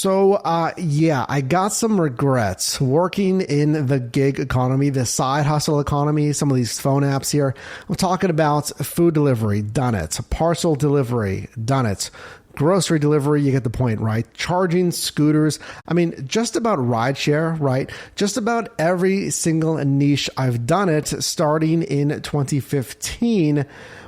Yeah, I got some regrets working in the gig economy, the side hustle economy, some of these phone apps here. I'm talking about food delivery, done it. Parcel delivery, done it. Grocery delivery, you get the point, right? Charging scooters. I mean, just about rideshare, right? Just about every single niche, I've done it starting in 2015.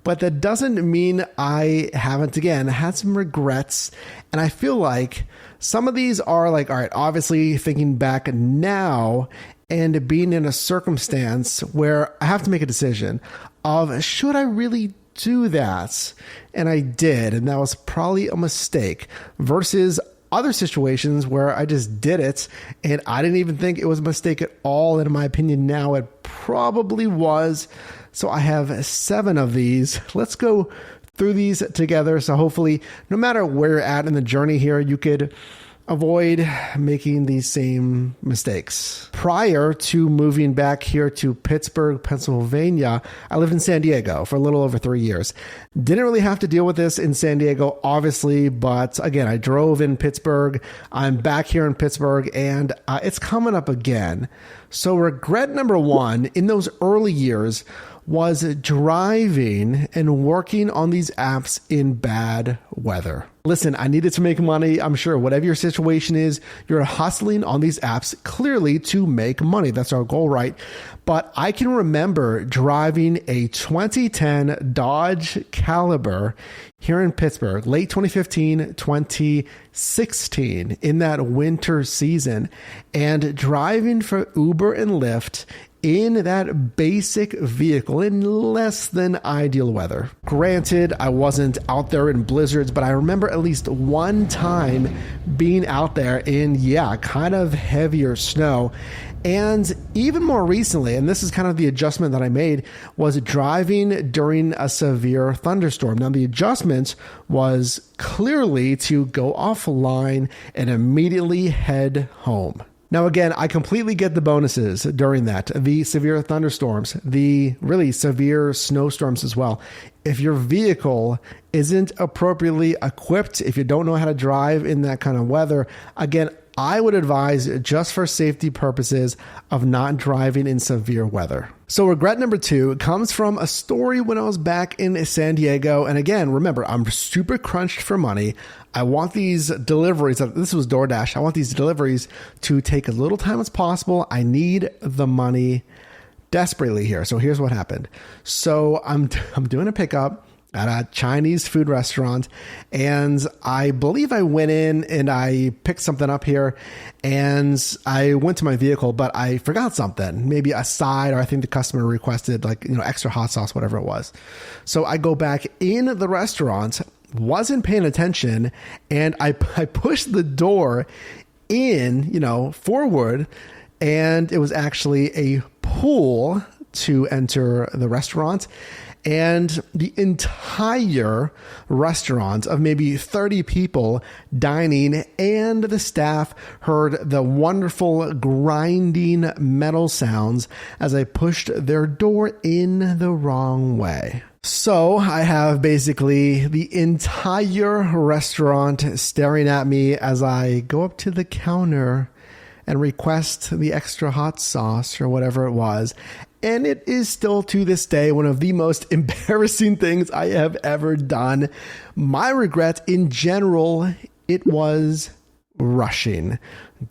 But that doesn't mean I haven't, again, had some regrets. And I feel like some of these are like, all right, obviously thinking back now and being in a circumstance where I have to make a decision of, should I really do that? And I did. And that was probably a mistake versus other situations where I just did it and I didn't even think it was a mistake at all. And in my opinion, now it probably was. So I have 7 of these. Let's go through these together. So hopefully, no matter where you're at in the journey here, you could avoid making these same mistakes. Prior to moving back here to Pittsburgh, Pennsylvania, I lived in San Diego for a little over 3 years. Didn't really have to deal with this in San Diego, obviously, but again, I drove in Pittsburgh. I'm back here in Pittsburgh and it's coming up again. So regret number 1 in those early years was driving and working on these apps in bad weather. Listen, I needed to make money. I'm sure whatever your situation is, you're hustling on these apps clearly to make money. That's our goal, right? But I can remember driving a 2010 Dodge Caliber here in Pittsburgh, late 2015, 2016, in that winter season, and driving for Uber and Lyft in that basic vehicle in less than ideal weather. Granted, I wasn't out there in blizzards, but I remember at least one time being out there in, kind of heavier snow. And even more recently, and this is kind of the adjustment that I made, was driving during a severe thunderstorm. Now, the adjustment was clearly to go offline and immediately head home. Now, again, I completely get the bonuses during that, the severe thunderstorms, the really severe snowstorms as well. If your vehicle isn't appropriately equipped, if you don't know how to drive in that kind of weather, again, I would advise, just for safety purposes, of not driving in severe weather. So regret number 2 comes from a story when I was back in San Diego. And again, remember, I'm super crunched for money. I want these deliveries. This was DoorDash. I want these deliveries to take as little time as possible. I need the money desperately here. So here's what happened. So I'm doing a pickup at a Chinese food restaurant, and I believe I went in and I picked something up here, and I went to my vehicle, but I forgot something, maybe a side, or I think the customer requested extra hot sauce, whatever it was. So I go back in the restaurant, wasn't paying attention, and I pushed the door in, forward, and it was actually a pull to enter the restaurant. And the entire restaurant of maybe 30 people dining and the staff heard the wonderful grinding metal sounds as I pushed their door in the wrong way. So I have basically the entire restaurant staring at me as I go up to the counter and request the extra hot sauce or whatever it was. And it is still to this day one of the most embarrassing things I have ever done. My regret in general, it was rushing.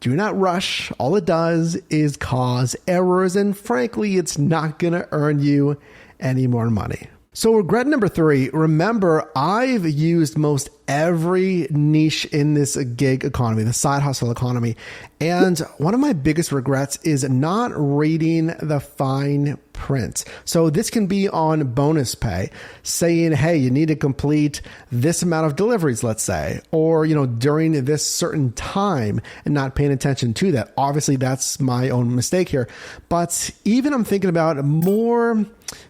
Do not rush. All it does is cause errors, and frankly, it's not going to earn you any more money. So regret number 3, remember, I've used most every niche in this gig economy, the side hustle economy. And one of my biggest regrets is not reading the fine print. So this can be on bonus pay, saying, hey, you need to complete this amount of deliveries, let's say, or, during this certain time, and not paying attention to that. Obviously, that's my own mistake here. But even I'm thinking about more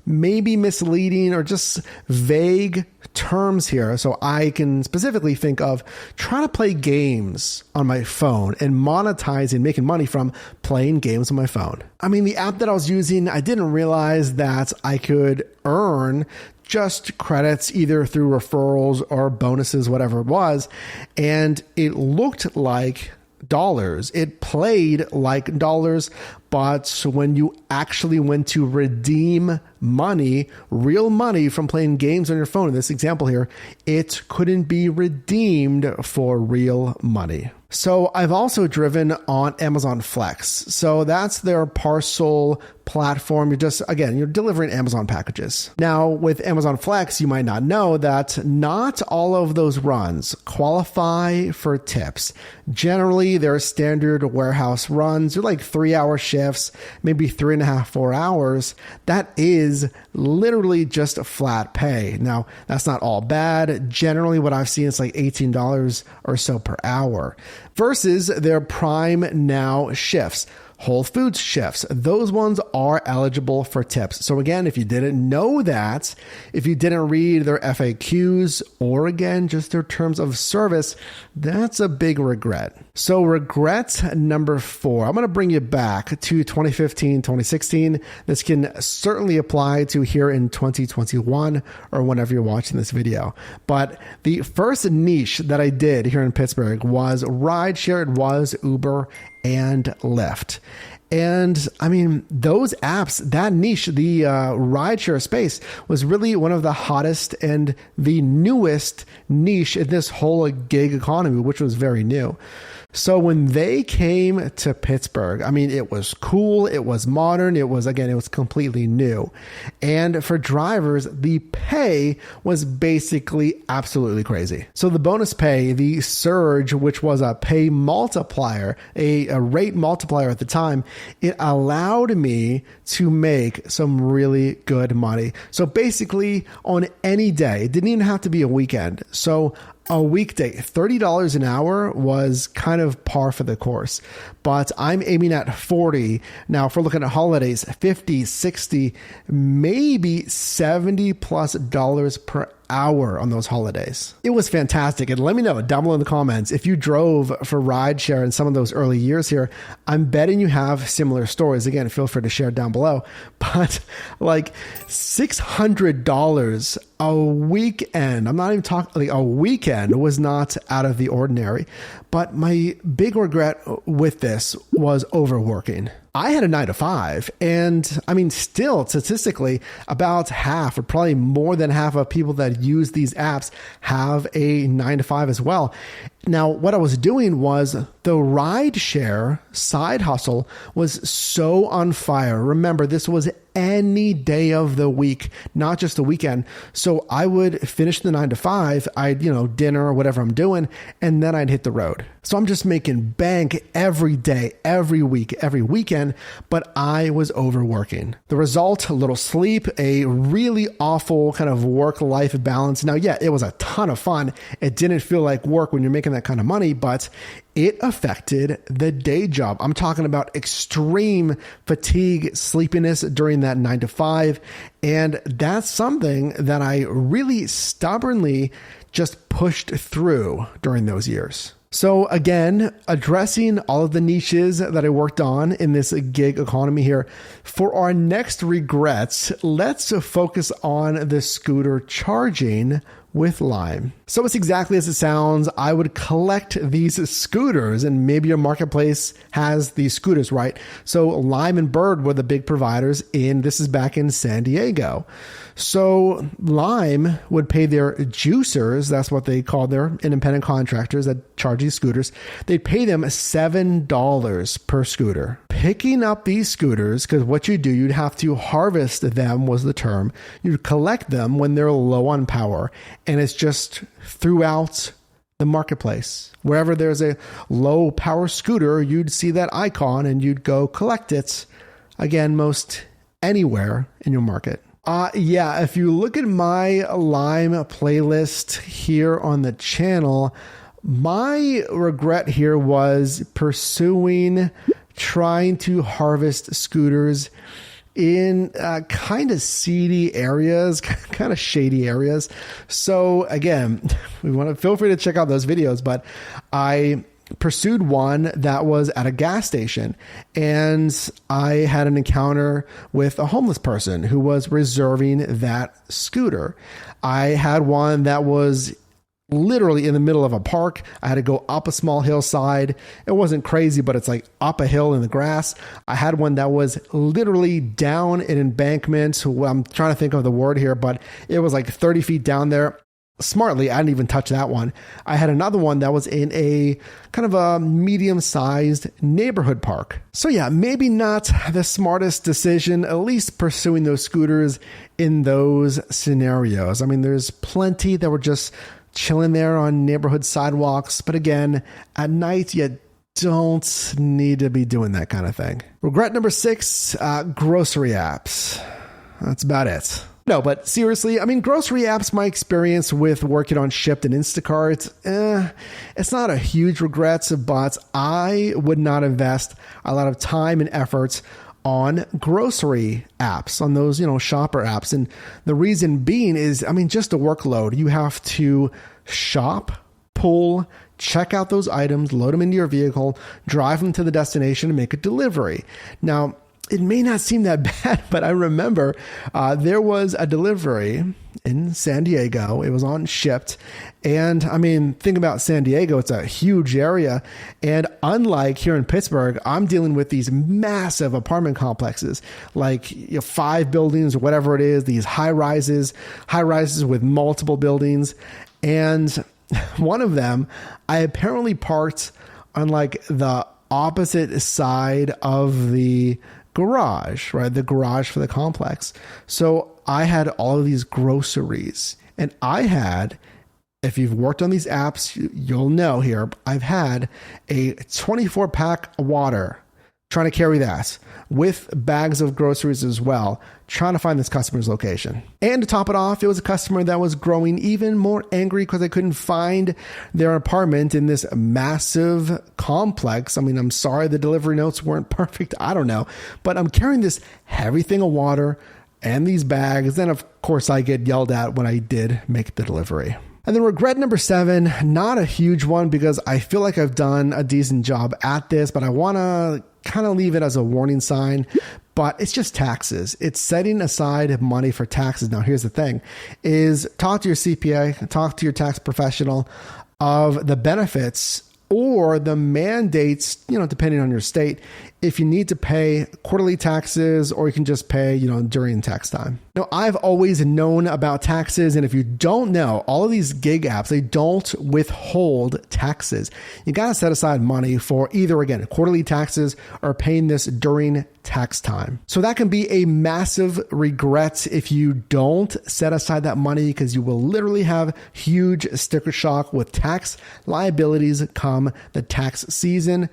maybe misleading or just vague terms here. So I can specifically think of trying to play games on my phone and monetizing, making money from playing games on my phone. I mean, the app that I was using, I didn't realize that I could earn just credits either through referrals or bonuses, whatever it was. And it looked like dollars. It played like dollars, but when you actually went to redeem money, real money from playing games on your phone, in this example here, it couldn't be redeemed for real money. So I've also driven on Amazon Flex. So that's their parcel platform. You're delivering Amazon packages. Now with Amazon Flex, you might not know that not all of those runs qualify for tips. Generally, they're standard warehouse runs. They're like 3-hour shifts, maybe 3.5, 4 hours. That is literally just a flat pay. Now, that's not all bad. Generally, what I've seen is like $18 or so per hour versus their Prime Now shifts. Whole Foods shifts, those ones are eligible for tips. So again, if you didn't know that, if you didn't read their FAQs or again, just their terms of service, that's a big regret. So regret number 4, I'm going to bring you back to 2015, 2016. This can certainly apply to here in 2021 or whenever you're watching this video. But the first niche that I did here in Pittsburgh was rideshare. It was Uber and Lyft. And I mean, those apps, that niche, the rideshare space was really one of the hottest and the newest niche in this whole gig economy, which was very new. So when they came to Pittsburgh, I mean, it was cool. It was modern. It was completely new. And for drivers, the pay was basically absolutely crazy. So the bonus pay, the surge, which was a pay multiplier, a rate multiplier at the time, it allowed me to make some really good money. So basically on any day, it didn't even have to be a weekend. So a weekday, $30 an hour was kind of par for the course, but I'm aiming at 40. Now, if we're looking at holidays, 50, 60, maybe $70+ per hour on those holidays. It was fantastic. And let me know down below in the comments if you drove for rideshare in some of those early years here. I'm betting you have similar stories. Again, feel free to share down below. But like $600 a weekend, I'm not even talking, like a weekend was not out of the ordinary. But my big regret with this was overworking. I had a 9-to-5, and I mean, still statistically, about half or probably more than half of people that use these apps have a 9-to-5 as well. Now, what I was doing was the rideshare side hustle was so on fire. Remember, this was any day of the week, not just the weekend. So I would finish the 9-to-5, I'd, dinner or whatever I'm doing, and then I'd hit the road. So I'm just making bank every day, every week, every weekend, but I was overworking. The result, a little sleep, a really awful kind of work-life balance. Now, yeah, it was a ton of fun. It didn't feel like work when you're making that kind of money, but it affected the day job. I'm talking about extreme fatigue, sleepiness during that 9-to-5. And that's something that I really stubbornly just pushed through during those years. So again, addressing all of the niches that I worked on in this gig economy here. For our next regrets, let's focus on the scooter charging with Lime. So it's exactly as it sounds. I would collect these scooters, and maybe your marketplace has these scooters, right? So Lime and Bird were the big providers this is back in San Diego. So Lime would pay their juicers, that's what they call their independent contractors that charge these scooters. They'd pay them $7 per scooter. Picking up these scooters, because what you do, you'd have to harvest them was the term. You'd collect them when they're low on power. And it's just throughout the marketplace. Wherever there's a low power scooter, you'd see that icon and you'd go collect it. Again, most anywhere in your market. Yeah, if you look at my Lime playlist here on the channel, my regret here was trying to harvest scooters in kind of seedy areas, kind of shady areas. So again, we want to feel free to check out those videos, but I pursued one that was at a gas station, and I had an encounter with a homeless person who was reserving that scooter. I had one that was literally in the middle of a park. I had to go up a small hillside. It wasn't crazy, but it's like up a hill in the grass. I had one that was literally down an embankment. Well, I'm trying to think of the word here, but it was like 30 feet down there. Smartly, I didn't even touch that one. I had another one that was in a kind of a medium-sized neighborhood park. So yeah, maybe not the smartest decision, at least pursuing those scooters in those scenarios. I mean, there's plenty that were just chilling there on neighborhood sidewalks. But again, at night, you don't need to be doing that kind of thing. Regret number 6, grocery apps. That's about it. No, but seriously, I mean, grocery apps, my experience with working on Shipt and Instacart, it's not a huge regret, but I would not invest a lot of time and efforts on grocery apps, on those, shopper apps. And the reason being is, I mean, just the workload. You have to shop, pull, check out those items, load them into your vehicle, drive them to the destination, and make a delivery. Now, it may not seem that bad, but I remember there was a delivery in San Diego. It was on Shipt. And I mean, think about San Diego. It's a huge area. And unlike here in Pittsburgh, I'm dealing with these massive apartment complexes, like 5 buildings or whatever it is, these high rises with multiple buildings. And one of them, I apparently parked on like the opposite side of the garage, right? The garage for the complex. So I had all of these groceries, and I had, if you've worked on these apps, you'll know here, I've had a 24 pack of water, trying to carry that with bags of groceries as well, trying to find this customer's location. And to top it off, it was a customer that was growing even more angry because I couldn't find their apartment in this massive complex. I mean, I'm sorry the delivery notes weren't perfect. I don't know. But I'm carrying this heavy thing of water and these bags. Then, of course, I get yelled at when I did make the delivery. And then regret number 7, not a huge one because I feel like I've done a decent job at this, but I want to kind of leave it as a warning sign. But it's just taxes. It's setting aside money for taxes. Now, here's the thing, is talk to your CPA, talk to your tax professional of the benefits or the mandates, depending on your state, if you need to pay quarterly taxes or you can just pay, during tax time. Now, I've always known about taxes. And if you don't know, all of these gig apps, they don't withhold taxes. You got to set aside money for either, again, quarterly taxes or paying this during tax time. So that can be a massive regret if you don't set aside that money, because you will literally have huge sticker shock with tax liabilities come the tax season.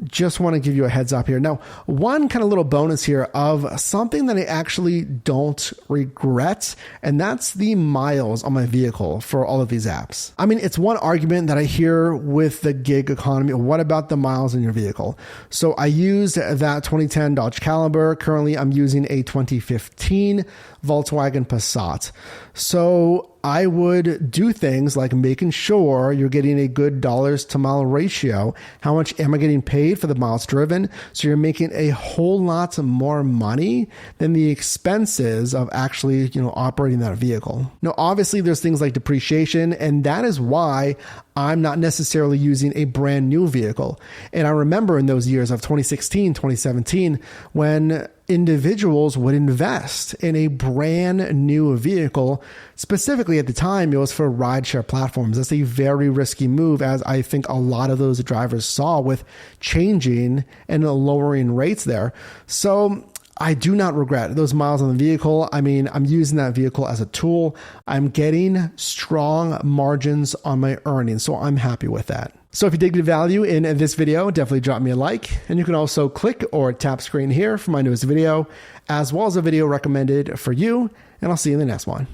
Just want to give you a heads up here. Now, one kind of little bonus here of something that I actually don't regret, and that's the miles on my vehicle for all of these apps. I mean, it's one argument that I hear with the gig economy. What about the miles in your vehicle? So I used that 2010 Dodge Caliber. Currently, I'm using a 2015 Volkswagen Passat. So I would do things like making sure you're getting a good dollars to mile ratio. How much am I getting paid for the miles driven? So you're making a whole lot more money than the expenses of actually, operating that vehicle. Now, obviously there's things like depreciation, and that is why I'm not necessarily using a brand new vehicle. And I remember in those years of 2016, 2017, when individuals would invest in a brand new vehicle. Specifically at the time, it was for rideshare platforms. That's a very risky move, as I think a lot of those drivers saw with changing and lowering rates there. So I do not regret those miles on the vehicle. I mean, I'm using that vehicle as a tool. I'm getting strong margins on my earnings, so I'm happy with that. So if you did get value in this video, definitely drop me a like. And you can also click or tap screen here for my newest video, as well as a video recommended for you. And I'll see you in the next one.